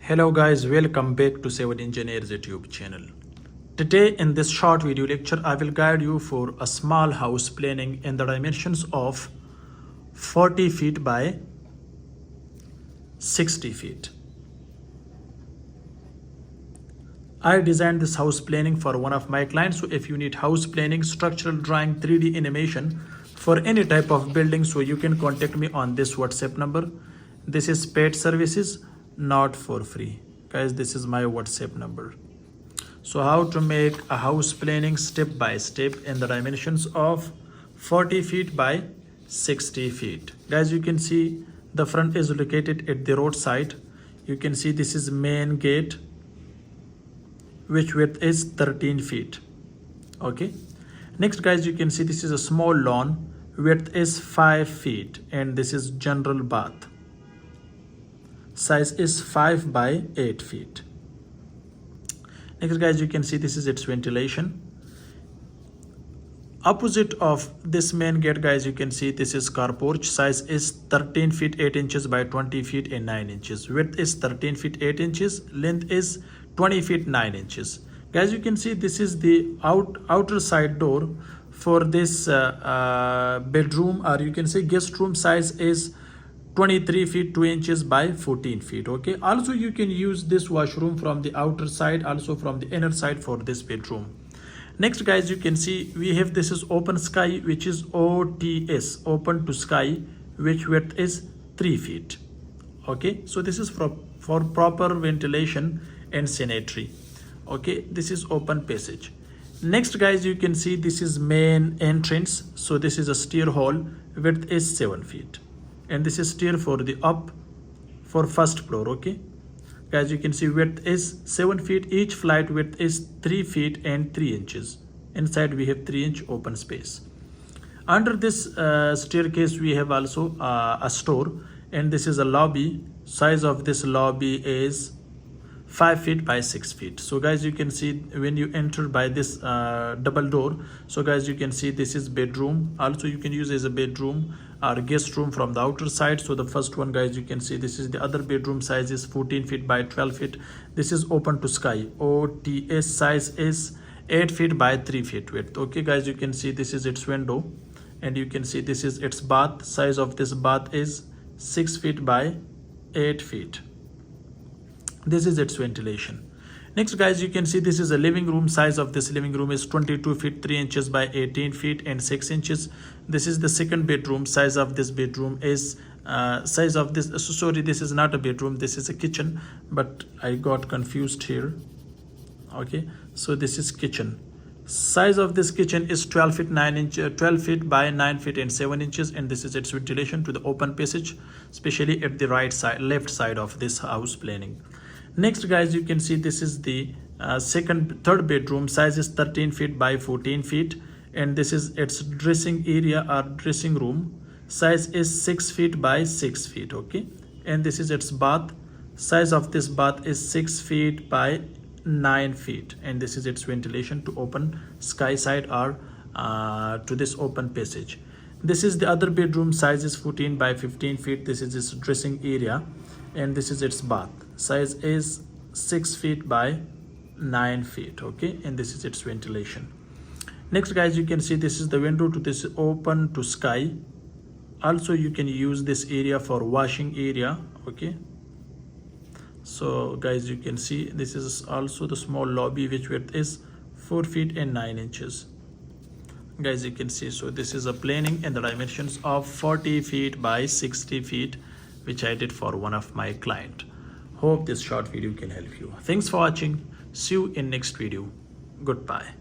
Hello guys, welcome back to Civil Engineers YouTube channel. Today in this short video lecture, I will guide you for a small house planning in the dimensions of 40 feet by 60 feet. I designed this house planning for one of my clients. So if you need house planning, structural drawing, 3D animation for any type of building, so you can contact me on this WhatsApp number. This is paid services, not for free. Guys, this is my WhatsApp number. So how to make a house planning step by step in the dimensions of 40 feet by 60 feet. Guys, you can see the front is located at the roadside. You can see this is main gate, which width is 13 feet. Okay. Next, guys, you can see this is a small lawn, width is 5 feet, and this is general bath. Size is 5 by 8 feet. Next, guys, you can see this is its ventilation. Opposite of this main gate, guys, you can see this is car porch. Size is 13 feet 8 inches by 20 feet and 9 inches. Width is 13 feet 8 inches. Length is 20 feet 9 inches. Guys, you can see this is the outer side door for this bedroom, or you can say guest room. Size is 23 feet 2 inches by 14 feet. Okay. Also, you can use this washroom from the outer side, also from the inner side for this bedroom. Next, guys, you can see we have this is open sky, which is OTS, open to sky, which width is 3 feet. Okay. So this is for proper ventilation and sanitary. Okay. This is open passage. Next, guys, you can see this is main entrance. So this is a stair hall, width is 7 feet. And this is stair for the up for first floor. Okay, guys, you can see width is 7 feet. Each flight width is 3 feet and 3 inches. Inside we have 3-inch open space. Under this staircase we have also a store, and this is a lobby. Size of this lobby is 5 feet by 6 feet. So guys, you can see when you enter by this double door, so guys, you can see this is bedroom. Also, you can use as a bedroom or guest room from the outer side. So the first one, guys, you can see this is the other bedroom. Size is 14 feet by 12 feet. This is open to sky. OTS size is 8 feet by 3 feet width. Okay, guys, you can see this is its window, and you can see this is its bath. Size of this bath is 6 feet by 8 feet. This is its ventilation. Next, guys, you can see this is a living room. Size of this living room is 22 feet 3 inches by 18 feet and 6 inches. This is the second bedroom. Size of this bedroom is this is not a bedroom, this is a kitchen, but I got confused here. Okay, so this is kitchen. Size of this kitchen is 12 feet by 9 feet and 7 inches, and this is its ventilation to the open passage, especially at the left side of this house planning. Next, guys, you can see this is the third bedroom. Size is 13 feet by 14 feet, and this is its dressing area or dressing room. Size is 6 feet by 6 feet. Okay, and this is its bath. Size of this bath is 6 feet by 9 feet, and this is its ventilation to open sky side or to this open passage. This is the other bedroom. Size is 14 by 15 feet. This is its dressing area, and this is its bath. Size is 6 feet by 9 feet. Okay, and this is its ventilation. Next, guys, you can see this is the window to this open to sky. Also, you can use this area for washing area. Okay, so guys, you can see this is also the small lobby, which width is 4 feet and 9 inches. Guys, you can see, so this is a planning in the dimensions of 40 feet by 60 feet, which I did for one of my client. Hope this short video can help you. Thanks for watching. See you in next video. Goodbye.